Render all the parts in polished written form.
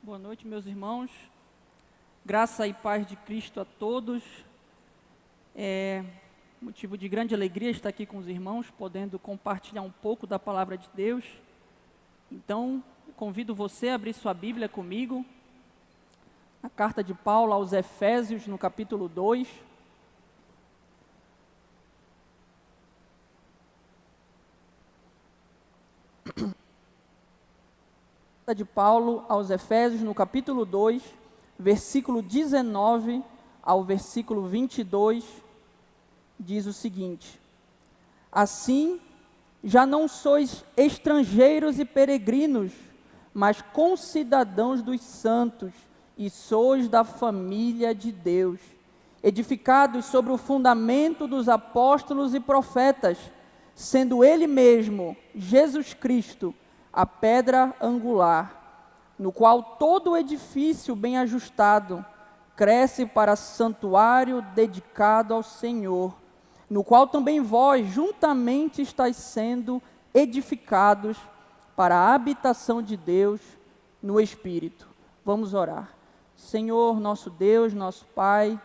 Boa noite, meus irmãos. Graça e paz de Cristo a todos. É motivo de grande alegria estar aqui com os irmãos, podendo compartilhar um pouco da palavra de Deus. Então, convido você a abrir sua Bíblia comigo, na carta de Paulo aos Efésios, no capítulo 2. De Paulo aos Efésios, no capítulo 2, versículo 19 ao versículo 22, diz o seguinte: Assim, já não sois estrangeiros e peregrinos, mas concidadãos dos santos, e sois da família de Deus, edificados sobre o fundamento dos apóstolos e profetas, sendo Ele mesmo, Jesus Cristo, a pedra angular, no qual todo o edifício bem ajustado cresce para santuário dedicado ao Senhor, no qual também vós juntamente estáis sendo edificados para a habitação de Deus no Espírito. Vamos orar. Senhor, nosso Deus, nosso Pai,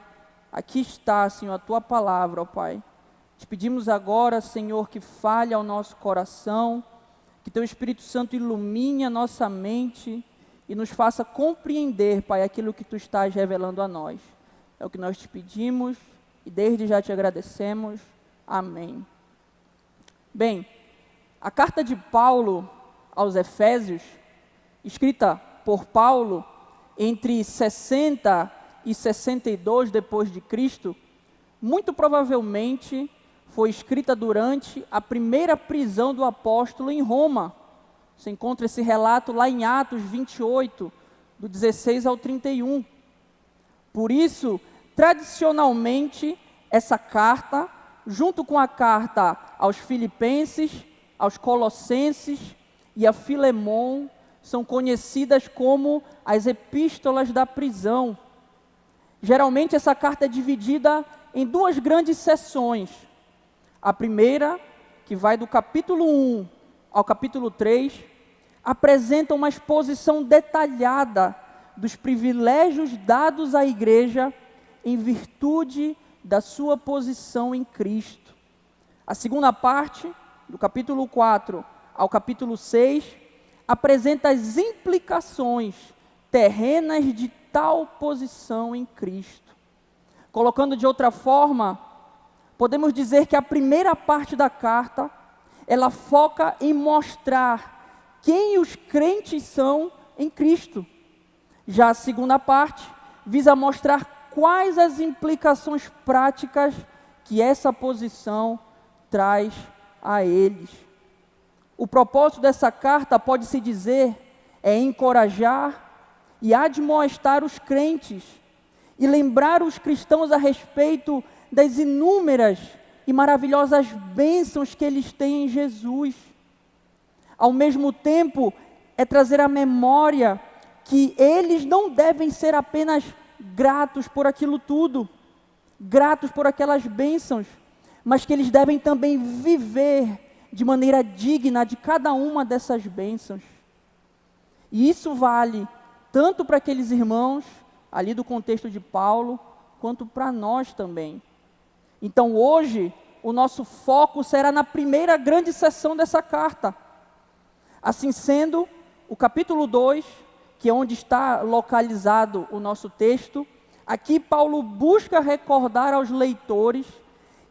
aqui está, Senhor, a Tua palavra, ó Pai. Te pedimos agora, Senhor, que fale ao nosso coração, que Teu Espírito Santo ilumine a nossa mente e nos faça compreender, Pai, aquilo que Tu estás revelando a nós. É o que nós te pedimos e desde já te agradecemos. Amém. Bem, a carta de Paulo aos Efésios, escrita por Paulo entre 60 e 62 depois de Cristo, muito provavelmente foi escrita durante a primeira prisão do apóstolo em Roma. Você encontra esse relato lá em Atos 28, do 16 ao 31. Por isso, tradicionalmente, essa carta, junto com a carta aos Filipenses, aos Colossenses e a Filemon, são conhecidas como as epístolas da prisão. Geralmente, essa carta é dividida em duas grandes seções. A primeira, que vai do capítulo 1 ao capítulo 3, apresenta uma exposição detalhada dos privilégios dados à igreja em virtude da sua posição em Cristo. A segunda parte, do capítulo 4 ao capítulo 6, apresenta as implicações terrenas de tal posição em Cristo. Colocando de outra forma, podemos dizer que a primeira parte da carta, ela foca em mostrar quem os crentes são em Cristo. Já a segunda parte visa mostrar quais as implicações práticas que essa posição traz a eles. O propósito dessa carta, pode-se dizer, é encorajar e admoestar os crentes e lembrar os cristãos a respeito das inúmeras e maravilhosas bênçãos que eles têm em Jesus. Ao mesmo tempo, é trazer à memória que eles não devem ser apenas gratos por aquilo tudo, gratos por aquelas bênçãos, mas que eles devem também viver de maneira digna de cada uma dessas bênçãos. E isso vale tanto para aqueles irmãos, ali do contexto de Paulo, quanto para nós também. Então hoje, o nosso foco será na primeira grande seção dessa carta. Assim sendo, o capítulo 2, que é onde está localizado o nosso texto, aqui Paulo busca recordar aos leitores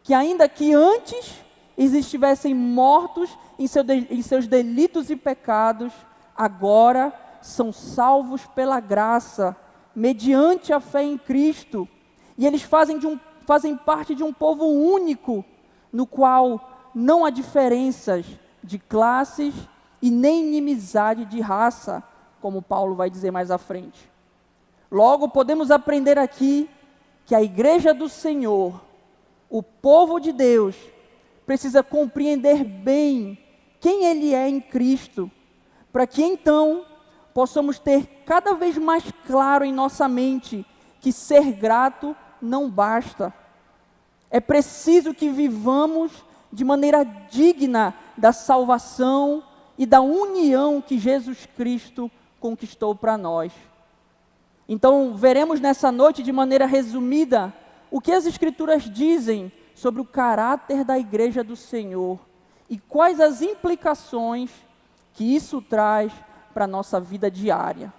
que ainda que antes eles estivessem mortos em seus delitos e pecados, agora são salvos pela graça, mediante a fé em Cristo, e eles fazem parte de um povo único, no qual não há diferenças de classes e nem inimizade de raça, como Paulo vai dizer mais à frente. Logo, podemos aprender aqui que a igreja do Senhor, o povo de Deus, precisa compreender bem quem Ele é em Cristo, para que então possamos ter cada vez mais claro em nossa mente que ser grato não basta. É preciso que vivamos de maneira digna da salvação e da união que Jesus Cristo conquistou para nós. Então, veremos nessa noite, de maneira resumida, o que as Escrituras dizem sobre o caráter da igreja do Senhor e quais as implicações que isso traz para a nossa vida diária.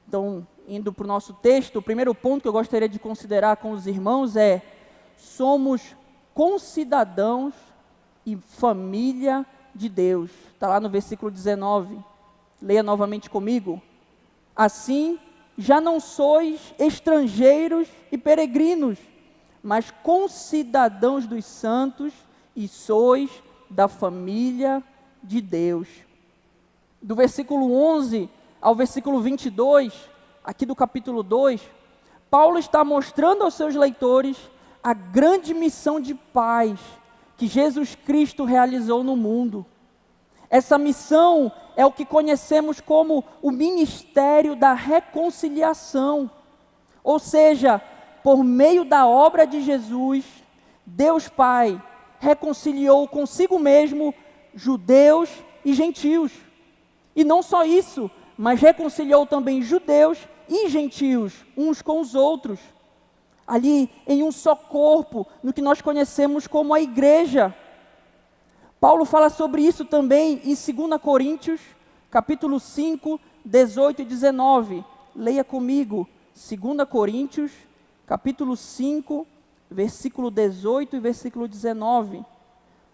Então, indo para o nosso texto, o primeiro ponto que eu gostaria de considerar com os irmãos é: somos concidadãos e família de Deus. Está lá no versículo 19. Leia novamente comigo. Assim, já não sois estrangeiros e peregrinos, mas concidadãos dos santos e sois da família de Deus. Do versículo 11 ao versículo 22, aqui do capítulo 2, Paulo está mostrando aos seus leitores a grande missão de paz que Jesus Cristo realizou no mundo. Essa missão é o que conhecemos como o ministério da reconciliação. Ou seja, por meio da obra de Jesus, Deus Pai reconciliou consigo mesmo judeus e gentios. E não só isso, mas reconciliou também judeus e gentios, uns com os outros, ali em um só corpo, no que nós conhecemos como a igreja. Paulo fala sobre isso também em 2 Coríntios, capítulo 5, 18 e 19. Leia comigo, 2 Coríntios, capítulo 5, versículo 18 e versículo 19.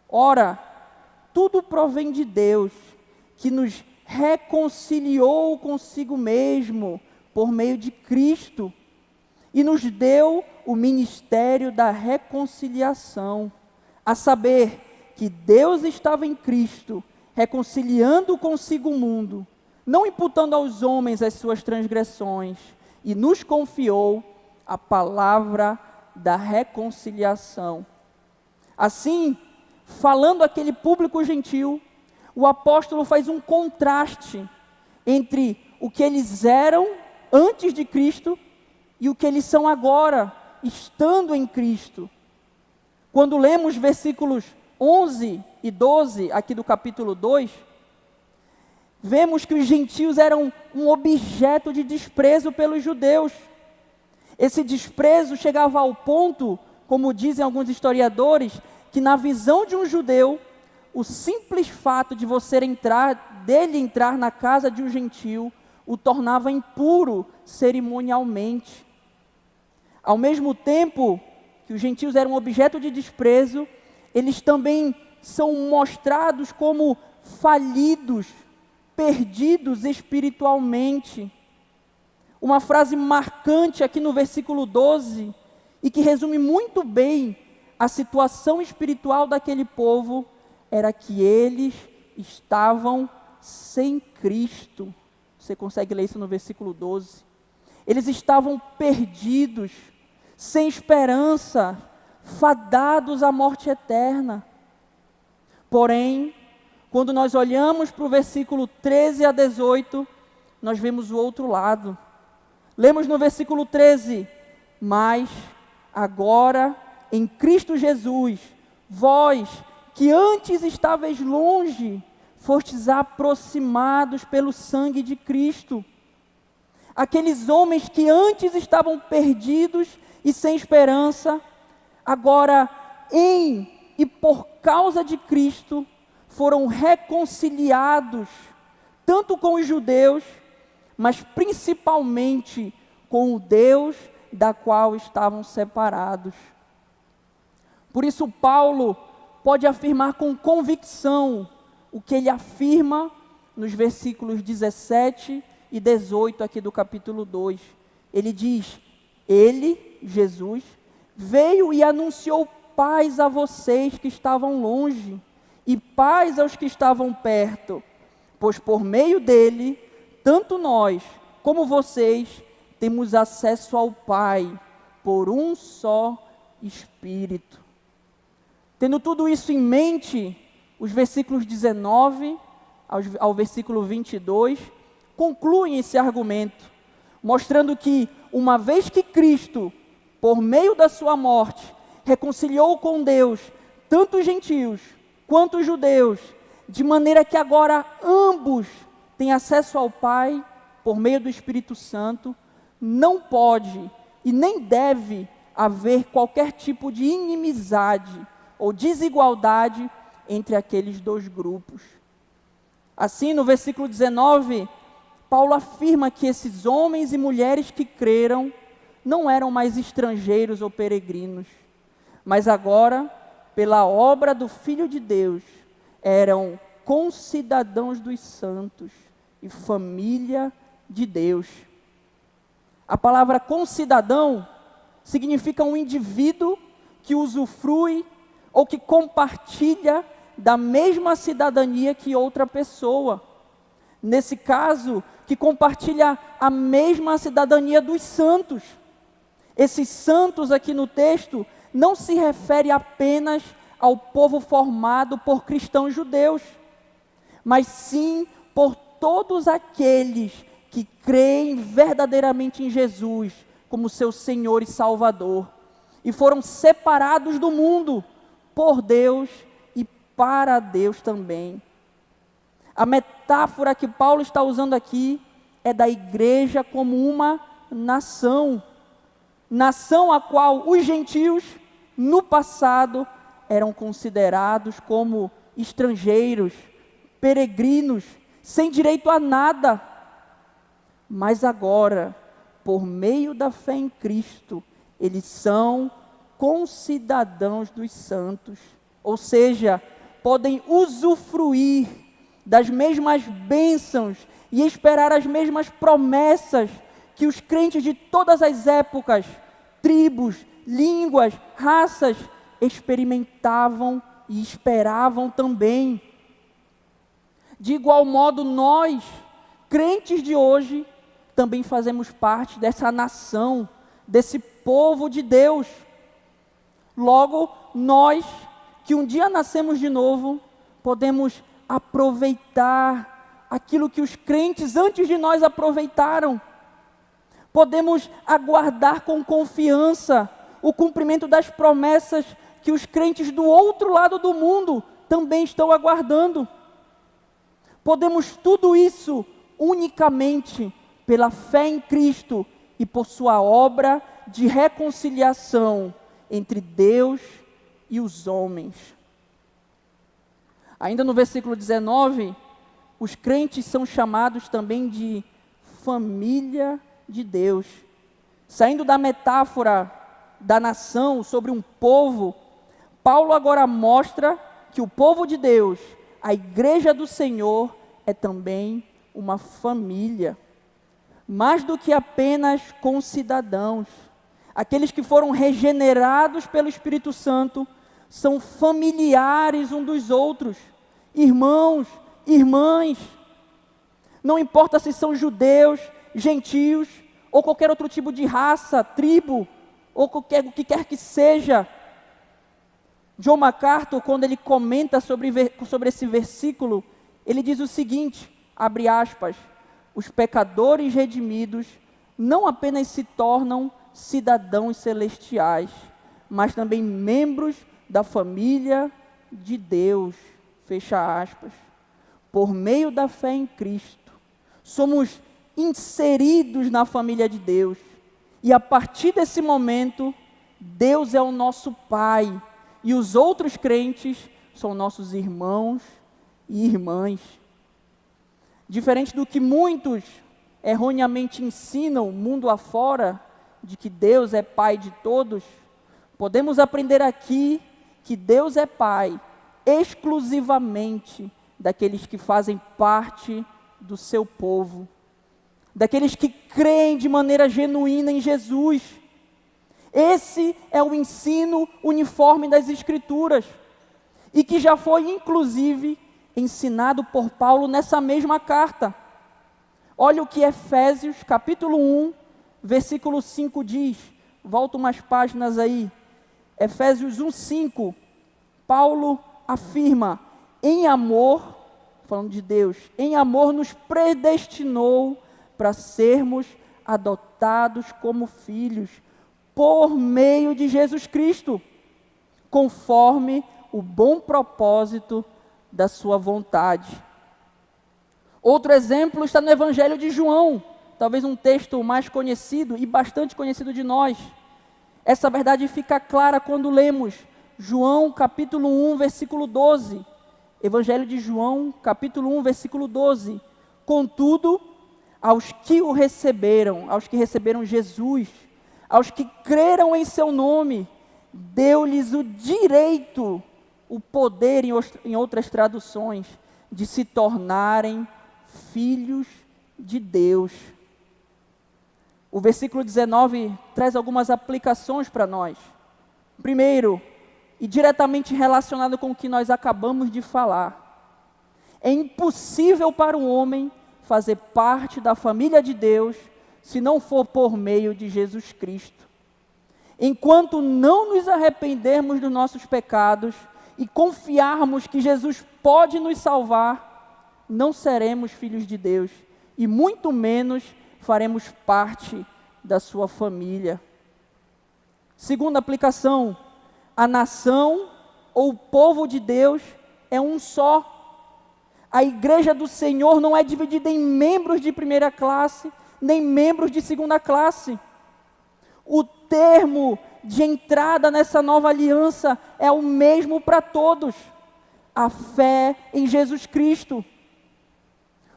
Ora, tudo provém de Deus, que nos reconciliou consigo mesmo por meio de Cristo e nos deu o ministério da reconciliação, a saber, que Deus estava em Cristo, reconciliando consigo o mundo, não imputando aos homens as suas transgressões, e nos confiou a palavra da reconciliação. Assim, falando àquele público gentil, o apóstolo faz um contraste entre o que eles eram antes de Cristo e o que eles são agora, estando em Cristo. Quando lemos versículos 11 e 12, aqui do capítulo 2, vemos que os gentios eram um objeto de desprezo pelos judeus. Esse desprezo chegava ao ponto, como dizem alguns historiadores, que na visão de um judeu, o simples fato de dele entrar na casa de um gentio, o tornava impuro cerimonialmente. Ao mesmo tempo que os gentios eram objeto de desprezo, eles também são mostrados como falidos, perdidos espiritualmente. Uma frase marcante aqui no versículo 12, e que resume muito bem a situação espiritual daquele povo, era que eles estavam sem Cristo. Você consegue ler isso no versículo 12? Eles estavam perdidos, sem esperança, fadados à morte eterna. Porém, quando nós olhamos para o versículo 13 a 18, nós vemos o outro lado. Lemos no versículo 13: mas agora em Cristo Jesus, vós que antes estáveis longe, fostes aproximados pelo sangue de Cristo. Aqueles homens que antes estavam perdidos e sem esperança, agora em e por causa de Cristo, foram reconciliados, tanto com os judeus, mas principalmente com o Deus da qual estavam separados. Por isso Paulo pode afirmar com convicção o que ele afirma nos versículos 17 e 18 aqui do capítulo 2. Ele diz: ele, Jesus, veio e anunciou paz a vocês que estavam longe e paz aos que estavam perto, pois por meio dele, tanto nós como vocês temos acesso ao Pai por um só Espírito. Tendo tudo isso em mente, os versículos 19 ao versículo 22 concluem esse argumento, mostrando que, uma vez que Cristo, por meio da sua morte, reconciliou com Deus tanto os gentios quanto os judeus, de maneira que agora ambos têm acesso ao Pai por meio do Espírito Santo, não pode e nem deve haver qualquer tipo de inimizade ou desigualdade entre aqueles dois grupos. Assim, no versículo 19, Paulo afirma que esses homens e mulheres que creram não eram mais estrangeiros ou peregrinos, mas agora, pela obra do Filho de Deus, eram concidadãos dos santos e família de Deus. A palavra concidadão significa um indivíduo que usufrui ou que compartilha da mesma cidadania que outra pessoa. Nesse caso, que compartilha a mesma cidadania dos santos. Esses santos aqui no texto não se refere apenas ao povo formado por cristãos judeus, mas sim por todos aqueles que creem verdadeiramente em Jesus como seu Senhor e Salvador, e foram separados do mundo por Deus e para Deus também. A metáfora que Paulo está usando aqui é da igreja como uma nação a qual os gentios, no passado, eram considerados como estrangeiros, peregrinos, sem direito a nada. Mas agora, por meio da fé em Cristo, eles são concidadãos dos santos, ou seja, podem usufruir das mesmas bênçãos e esperar as mesmas promessas que os crentes de todas as épocas, tribos, línguas, raças, experimentavam e esperavam também. De igual modo, nós, crentes de hoje, também fazemos parte dessa nação, desse povo de Deus. Logo, nós, que um dia nascemos de novo, podemos aproveitar aquilo que os crentes antes de nós aproveitaram. Podemos aguardar com confiança o cumprimento das promessas que os crentes do outro lado do mundo também estão aguardando. Podemos tudo isso unicamente pela fé em Cristo e por sua obra de reconciliação entre Deus e os homens. Ainda no versículo 19, os crentes são chamados também de família de Deus. Saindo da metáfora da nação sobre um povo, Paulo agora mostra que o povo de Deus, a igreja do Senhor, é também uma família. Mais do que apenas concidadãos. Aqueles que foram regenerados pelo Espírito Santo são familiares uns dos outros, irmãos, irmãs. Não importa se são judeus, gentios, ou qualquer outro tipo de raça, tribo, ou o que quer que seja. John MacArthur, quando ele comenta sobre esse versículo, ele diz o seguinte, abre aspas, os pecadores redimidos não apenas se tornam cidadãos celestiais, mas também membros da família de Deus, fecha aspas. Por meio da fé em Cristo, somos inseridos na família de Deus, e a partir desse momento, Deus é o nosso Pai, e os outros crentes são nossos irmãos e irmãs. Diferente do que muitos erroneamente ensinam mundo afora, de que Deus é Pai de todos, podemos aprender aqui que Deus é Pai exclusivamente daqueles que fazem parte do seu povo, daqueles que creem de maneira genuína em Jesus. Esse é o ensino uniforme das Escrituras, e que já foi inclusive ensinado por Paulo nessa mesma carta. Olha o que Efésios capítulo 1, versículo 5 diz, volta umas páginas aí, Efésios 1:5, Paulo afirma, em amor, falando de Deus, em amor nos predestinou para sermos adotados como filhos, por meio de Jesus Cristo, conforme o bom propósito da sua vontade. Outro exemplo está no Evangelho de João, talvez um texto mais conhecido e bastante conhecido de nós. Essa verdade fica clara quando lemos João capítulo 1, versículo 12. Evangelho de João, capítulo 1, versículo 12. Contudo, aos que o receberam, aos que receberam Jesus, aos que creram em seu nome, deu-lhes o direito, o poder, em outras traduções, de se tornarem filhos de Deus. O versículo 19 traz algumas aplicações para nós. Primeiro, e diretamente relacionado com o que nós acabamos de falar, é impossível para o homem fazer parte da família de Deus se não for por meio de Jesus Cristo. Enquanto não nos arrependermos dos nossos pecados e confiarmos que Jesus pode nos salvar, não seremos filhos de Deus e muito menos faremos parte da sua família. Segunda aplicação, a nação ou o povo de Deus é um só. A igreja do Senhor não é dividida em membros de primeira classe, nem membros de segunda classe. O termo de entrada nessa nova aliança é o mesmo para todos: a fé em Jesus Cristo.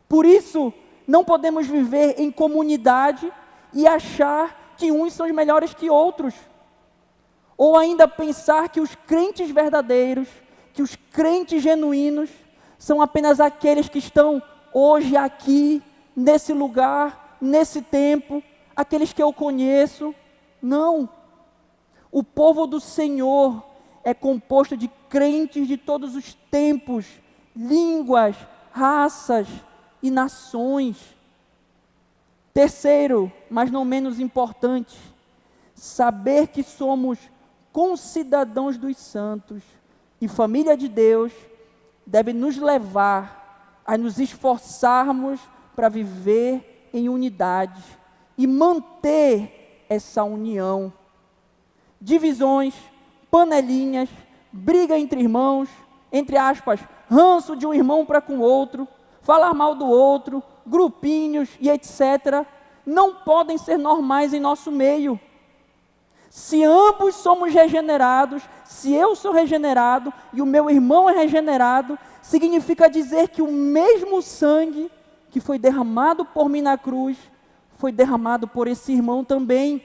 Por isso, não podemos viver em comunidade e achar que uns são melhores que outros. Ou ainda pensar que os crentes verdadeiros, que os crentes genuínos, são apenas aqueles que estão hoje aqui, nesse lugar, nesse tempo, aqueles que eu conheço. Não. O povo do Senhor é composto de crentes de todos os tempos, línguas, raças e nações. Terceiro, mas não menos importante, saber que somos concidadãos dos santos e família de Deus deve nos levar a nos esforçarmos para viver em unidade e manter essa união. Divisões, panelinhas, briga entre irmãos, entre aspas, ranço de um irmão para com o outro, falar mal do outro, grupinhos e etc., não podem ser normais em nosso meio. Se ambos somos regenerados, se eu sou regenerado e o meu irmão é regenerado, significa dizer que o mesmo sangue que foi derramado por mim na cruz, foi derramado por esse irmão também.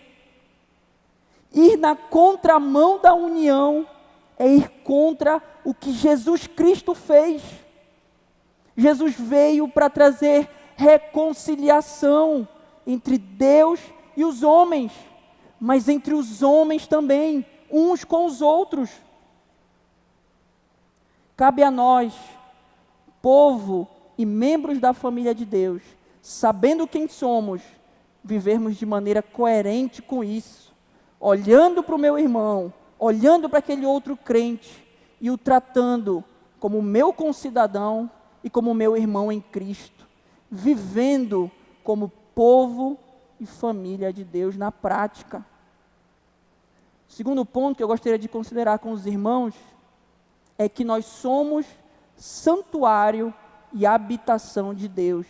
Ir na contramão da união é ir contra o que Jesus Cristo fez. Jesus veio para trazer reconciliação entre Deus e os homens, mas entre os homens também, uns com os outros. Cabe a nós, povo e membros da família de Deus, sabendo quem somos, vivermos de maneira coerente com isso, olhando para o meu irmão, olhando para aquele outro crente e o tratando como meu concidadão e como meu irmão em Cristo, vivendo como povo e família de Deus na prática. Segundo ponto que eu gostaria de considerar com os irmãos é que nós somos santuário e habitação de Deus.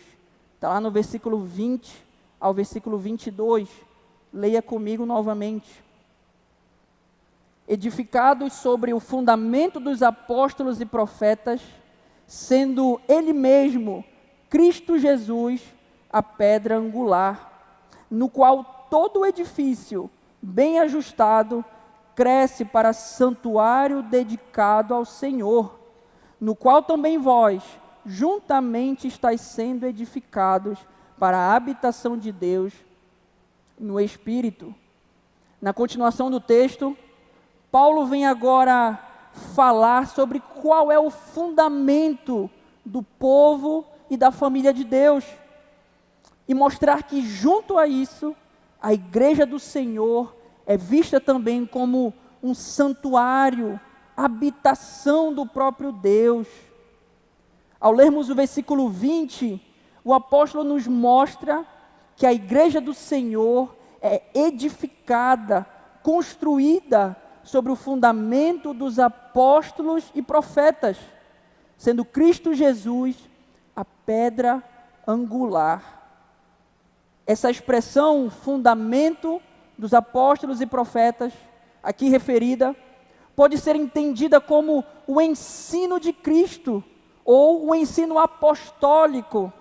Está lá no versículo 20 ao versículo 22. Leia comigo novamente. Edificados sobre o fundamento dos apóstolos e profetas, sendo Ele mesmo, Cristo Jesus, a pedra angular, no qual todo o edifício, bem ajustado, cresce para santuário dedicado ao Senhor, no qual também vós, juntamente estáis sendo edificados para a habitação de Deus no Espírito. Na continuação do texto, Paulo vem agora falar sobre qual é o fundamento do povo e da família de Deus, e mostrar que junto a isso, a igreja do Senhor é vista também como um santuário, habitação do próprio Deus. Ao lermos o versículo 20, o apóstolo nos mostra que a igreja do Senhor é edificada, construída sobre o fundamento dos apóstolos e profetas, sendo Cristo Jesus a pedra angular. Essa expressão, fundamento dos apóstolos e profetas, aqui referida, pode ser entendida como o ensino de Cristo, ou o ensino apostólico.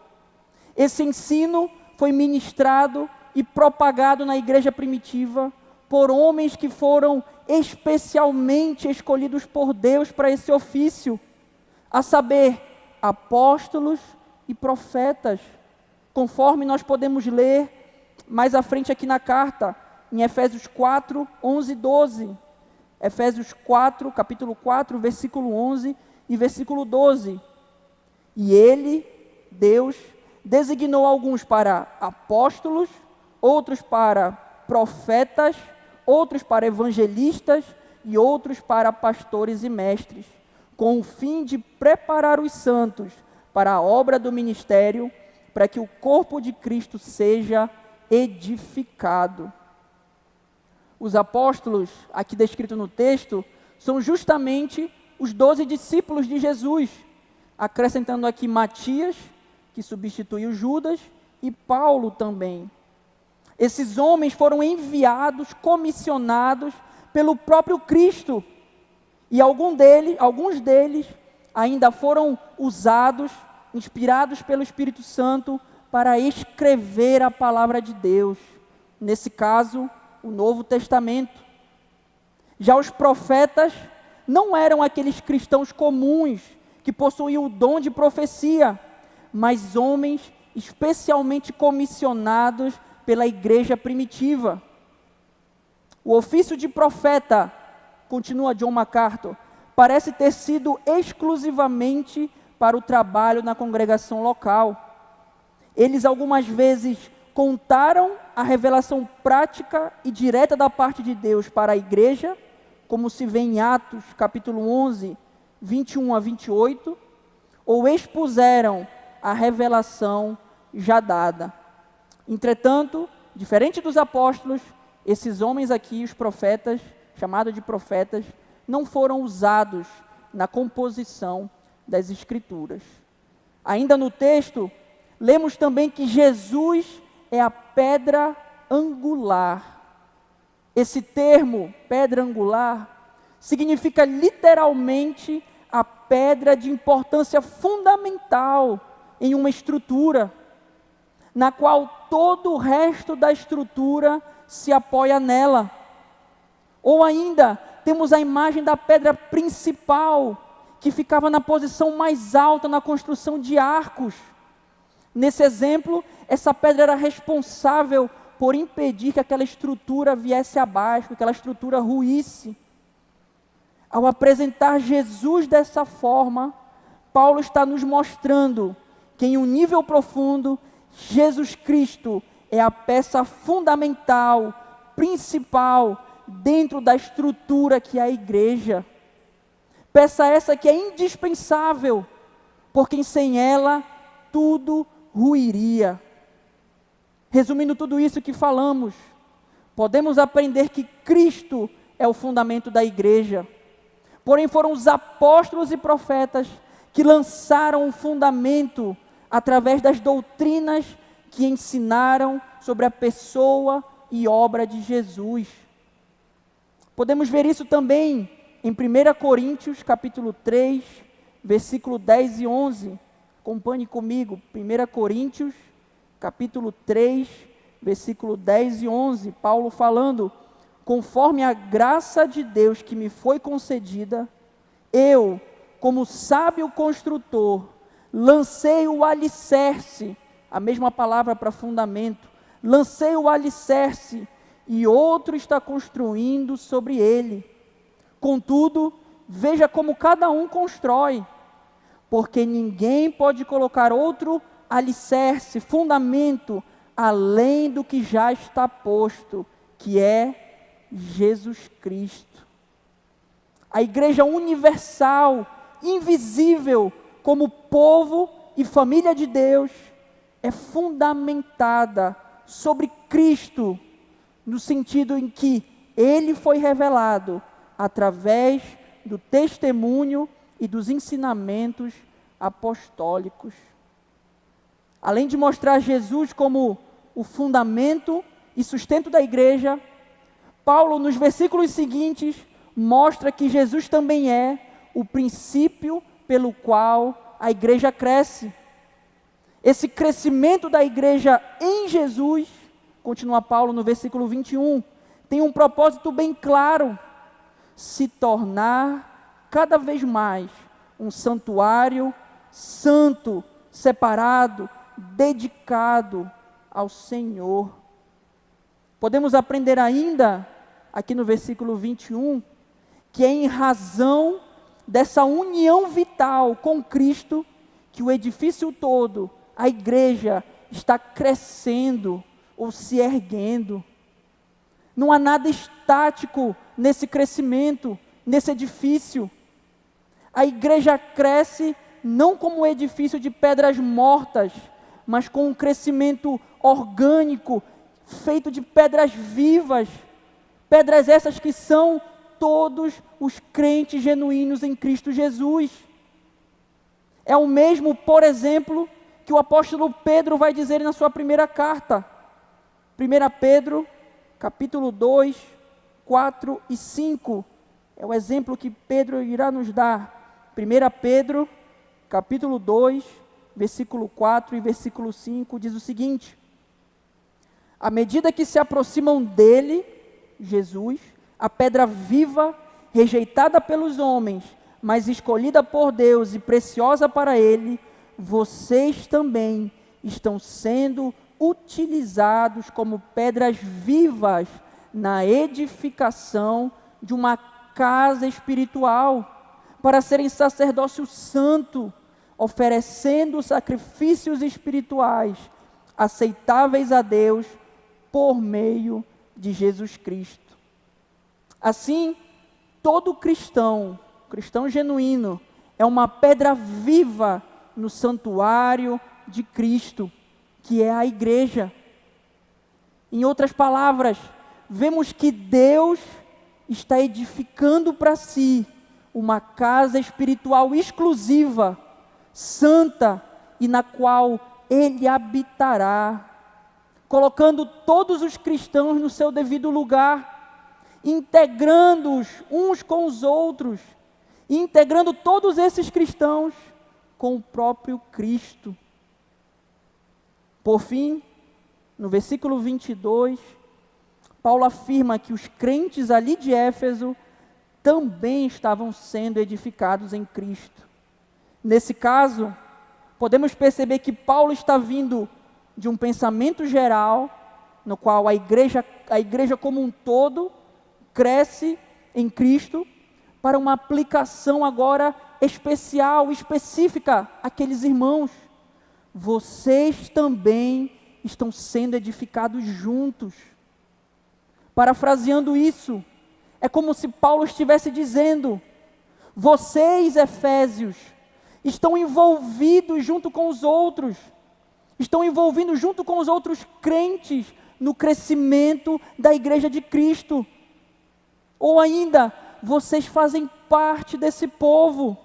Esse ensino foi ministrado e propagado na igreja primitiva por homens que foram especialmente escolhidos por Deus para esse ofício, a saber, apóstolos e profetas, conforme nós podemos ler mais à frente aqui na carta, em Efésios 4, 11 e 12. Efésios 4, capítulo 4, versículo 11 e versículo 12. E ele, Deus, designou alguns para apóstolos, outros para profetas, outros para evangelistas e outros para pastores e mestres, com o fim de preparar os santos para a obra do ministério, para que o corpo de Cristo seja edificado. Os apóstolos, aqui descrito no texto, são justamente os 12 discípulos de Jesus, acrescentando aqui Matias, que substituiu Judas, e Paulo também. Esses homens foram enviados, comissionados pelo próprio Cristo, e alguns deles ainda foram usados, inspirados pelo Espírito Santo, para escrever a palavra de Deus, nesse caso, o Novo Testamento. Já os profetas não eram aqueles cristãos comuns que possuíam o dom de profecia, mas homens especialmente comissionados pela igreja primitiva. O ofício de profeta, continua John MacArthur, parece ter sido exclusivamente para o trabalho na congregação local. Eles algumas vezes contaram a revelação prática e direta da parte de Deus para a igreja, como se vê em Atos, capítulo 11, 21 a 28, ou expuseram a revelação já dada. Entretanto, diferente dos apóstolos, esses homens aqui, os profetas, chamados de profetas, não foram usados na composição das Escrituras. Ainda no texto, lemos também que Jesus é a pedra angular. Esse termo, pedra angular, significa literalmente a pedra de importância fundamental em uma estrutura, na qual todo o resto da estrutura se apoia nela. Ou ainda, temos a imagem da pedra principal, que ficava na posição mais alta na construção de arcos. Nesse exemplo, essa pedra era responsável por impedir que aquela estrutura viesse abaixo, que aquela estrutura ruísse. Ao apresentar Jesus dessa forma, Paulo está nos mostrando que em um nível profundo, Jesus Cristo é a peça fundamental, principal, dentro da estrutura que é a igreja. Peça essa que é indispensável, porque sem ela, tudo ruiria. Resumindo tudo isso que falamos, podemos aprender que Cristo é o fundamento da igreja. Porém, foram os apóstolos e profetas que lançaram o fundamento através das doutrinas que ensinaram sobre a pessoa e obra de Jesus. Podemos ver isso também em 1 Coríntios, capítulo 3, versículo 10 e 11. Acompanhe comigo, 1 Coríntios, capítulo 3, versículo 10 e 11. Paulo falando: conforme a graça de Deus que me foi concedida, eu, como sábio construtor, lancei o alicerce, a mesma palavra para fundamento, lancei o alicerce e outro está construindo sobre ele. Contudo, veja como cada um constrói, porque ninguém pode colocar outro alicerce, fundamento, além do que já está posto, que é Jesus Cristo. A igreja universal, invisível, como povo e família de Deus, é fundamentada sobre Cristo, no sentido em que Ele foi revelado através do testemunho e dos ensinamentos apostólicos. Além de mostrar Jesus como o fundamento e sustento da igreja, Paulo, nos versículos seguintes, mostra que Jesus também é o princípio pelo qual a igreja cresce. Esse crescimento da igreja em Jesus, continua Paulo no versículo 21, tem um propósito bem claro: se tornar cada vez mais um santuário santo, separado, dedicado ao Senhor. Podemos aprender ainda, aqui no versículo 21, que é em razão dessa união vital com Cristo que o edifício todo, a igreja, está crescendo ou se erguendo. Não há nada estático nesse crescimento, nesse edifício. A igreja cresce não como um edifício de pedras mortas, mas com um crescimento orgânico, feito de pedras vivas, pedras essas que são todos os crentes genuínos em Cristo Jesus. É o mesmo, por exemplo, que o apóstolo Pedro vai dizer na sua primeira carta. 1 Pedro, capítulo 2, 4 e 5. É o exemplo que Pedro irá nos dar. 1 Pedro, capítulo 2, versículo 4 e versículo 5, diz o seguinte: à medida que se aproximam dele, Jesus, a pedra viva, rejeitada pelos homens, mas escolhida por Deus e preciosa para ele, vocês também estão sendo utilizados como pedras vivas na edificação de uma casa espiritual, para serem sacerdócio santo, oferecendo sacrifícios espirituais aceitáveis a Deus por meio de Jesus Cristo. Assim, todo cristão genuíno, é uma pedra viva no santuário de Cristo, que é a igreja. Em outras palavras, vemos que Deus está edificando para si uma casa espiritual exclusiva, santa, e na qual Ele habitará, colocando todos os cristãos no seu devido lugar, integrando-os uns com os outros, integrando todos esses cristãos com o próprio Cristo. Por fim, no versículo 22, Paulo afirma que os crentes ali de Éfeso também estavam sendo edificados em Cristo. Nesse caso, podemos perceber que Paulo está vindo de um pensamento geral, no qual a igreja como um todo cresce em Cristo, para uma aplicação agora especial, específica àqueles irmãos. Vocês também estão sendo edificados juntos. Parafraseando isso, é como se Paulo estivesse dizendo: vocês, Efésios, estão envolvidos junto com os outros, estão envolvidos junto com os outros crentes no crescimento da igreja de Cristo. Ou ainda, vocês fazem parte desse povo.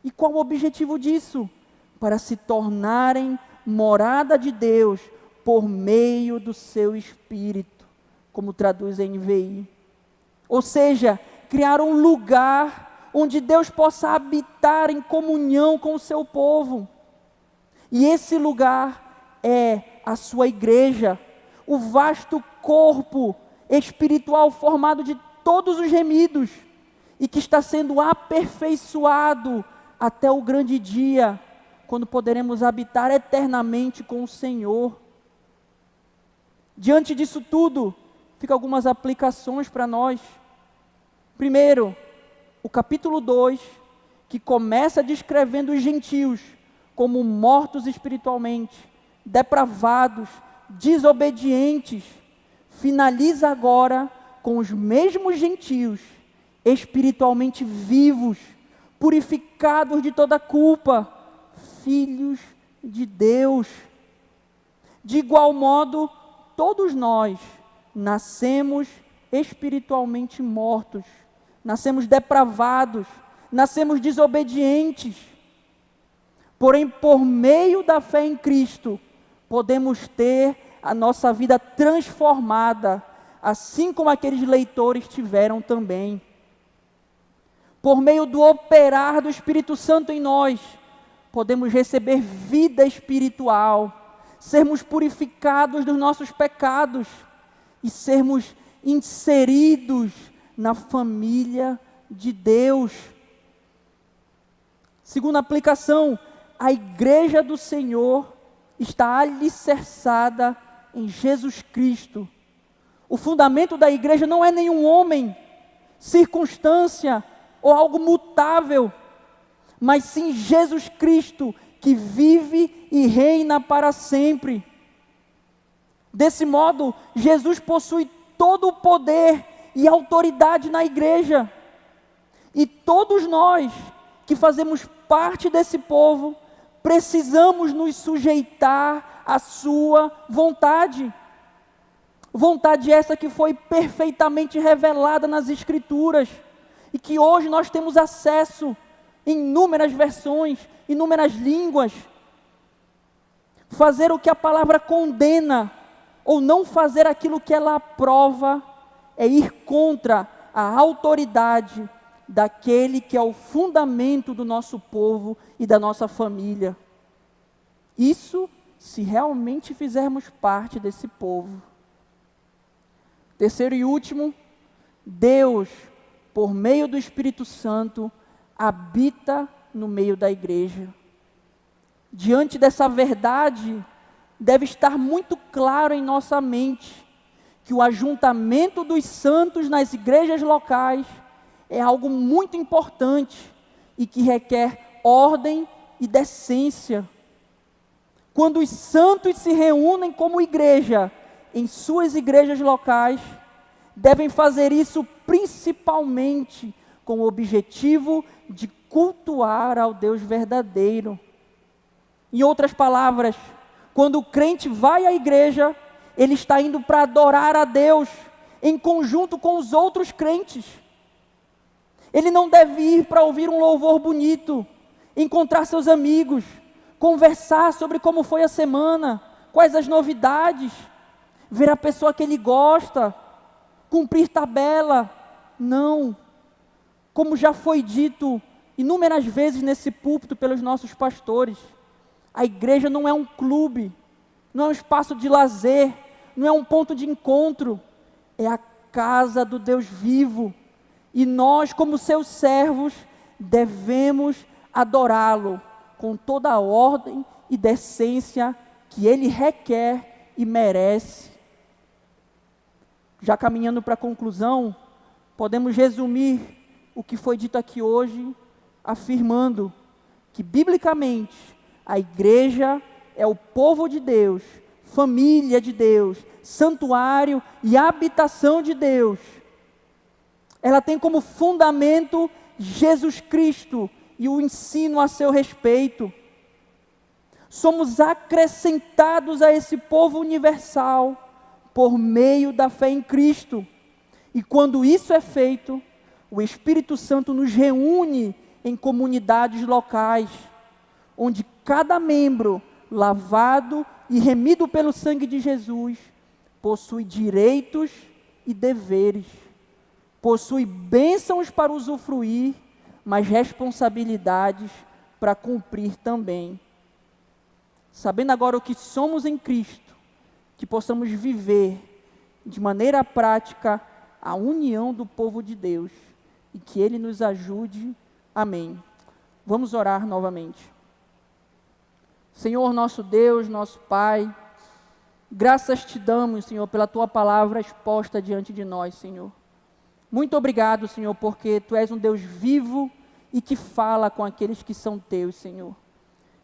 E qual o objetivo disso? Para se tornarem morada de Deus por meio do seu Espírito, como traduz a NVI. Ou seja, criar um lugar onde Deus possa habitar em comunhão com o seu povo. E esse lugar é a sua igreja, o vasto corpo espiritual formado de todos os remidos e que está sendo aperfeiçoado até o grande dia, quando poderemos habitar eternamente com o Senhor. Diante disso tudo, ficam algumas aplicações para nós. Primeiro, o capítulo 2, que começa descrevendo os gentios como mortos espiritualmente, depravados, desobedientes, finaliza agora com os mesmos gentios, espiritualmente vivos, purificados de toda culpa, filhos de Deus. De igual modo, todos nós nascemos espiritualmente mortos, nascemos depravados, nascemos desobedientes. Porém, por meio da fé em Cristo, podemos ter a nossa vida transformada, assim como aqueles leitores tiveram também. Por meio do operar do Espírito Santo em nós, podemos receber vida espiritual, sermos purificados dos nossos pecados e sermos inseridos na família de Deus. Segunda aplicação, a igreja do Senhor está alicerçada em Jesus Cristo. O fundamento da igreja não é nenhum homem, circunstância ou algo mutável, mas sim Jesus Cristo, que vive e reina para sempre. Desse modo, Jesus possui todo o poder e autoridade na igreja. E todos nós que fazemos parte desse povo, precisamos nos sujeitar à sua vontade. Vontade essa que foi perfeitamente revelada nas Escrituras e que hoje nós temos acesso em inúmeras versões, inúmeras línguas. Fazer o que a palavra condena ou não fazer aquilo que ela aprova é ir contra a autoridade daquele que é o fundamento do nosso povo e da nossa família. Isso se realmente fizermos parte desse povo. Terceiro e último, Deus, por meio do Espírito Santo, habita no meio da igreja. Diante dessa verdade, deve estar muito claro em nossa mente que o ajuntamento dos santos nas igrejas locais é algo muito importante e que requer ordem e decência. Quando os santos se reúnem como igreja em suas igrejas locais, devem fazer isso principalmente com o objetivo de cultuar ao Deus verdadeiro. Em outras palavras, quando o crente vai à igreja, ele está indo para adorar a Deus em conjunto com os outros crentes. Ele não deve ir para ouvir um louvor bonito, encontrar seus amigos, conversar sobre como foi a semana, quais as novidades, ver a pessoa que ele gosta, cumprir tabela. Não. Como já foi dito inúmeras vezes nesse púlpito pelos nossos pastores, a igreja não é um clube, não é um espaço de lazer, não é um ponto de encontro, é a casa do Deus vivo. E nós, como seus servos, devemos adorá-lo com toda a ordem e decência que ele requer e merece. Já caminhando para a conclusão, podemos resumir o que foi dito aqui hoje, afirmando que, biblicamente, a igreja é o povo de Deus, família de Deus, santuário e habitação de Deus. Ela tem como fundamento Jesus Cristo e o ensino a seu respeito. Somos acrescentados a esse povo universal por meio da fé em Cristo. E quando isso é feito, o Espírito Santo nos reúne em comunidades locais, onde cada membro, lavado e remido pelo sangue de Jesus, possui direitos e deveres, possui bênçãos para usufruir, mas responsabilidades para cumprir também. Sabendo agora o que somos em Cristo, que possamos viver de maneira prática a união do povo de Deus e que Ele nos ajude. Amém. Vamos orar novamente. Senhor nosso Deus, nosso Pai, graças te damos, Senhor, pela Tua palavra exposta diante de nós, Senhor. Muito obrigado, Senhor, porque Tu és um Deus vivo e que fala com aqueles que são Teus, Senhor.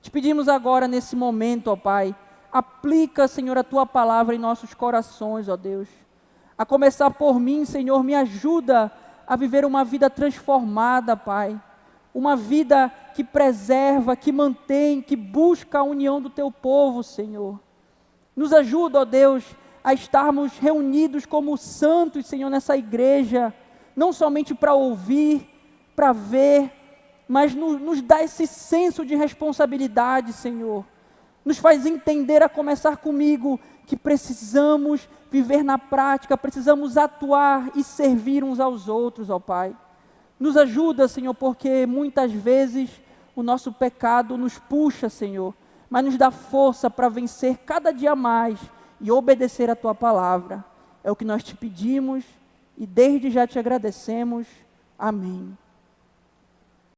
Te pedimos agora, nesse momento, ó Pai, aplica, Senhor, a Tua palavra em nossos corações, ó Deus. A começar por mim, Senhor, me ajuda a viver uma vida transformada, Pai. Uma vida que preserva, que mantém, que busca a união do Teu povo, Senhor. Nos ajuda, ó Deus, a estarmos reunidos como santos, Senhor, nessa igreja, não somente para ouvir, para ver, mas nos dá esse senso de responsabilidade, Senhor. nos faz entender, a começar comigo, que precisamos viver na prática, precisamos atuar e servir uns aos outros, ó Pai. Nos ajuda, Senhor, porque muitas vezes o nosso pecado nos puxa, Senhor, mas nos dá força para vencer cada dia mais e obedecer a Tua palavra. É o que nós te pedimos e desde já te agradecemos. Amém.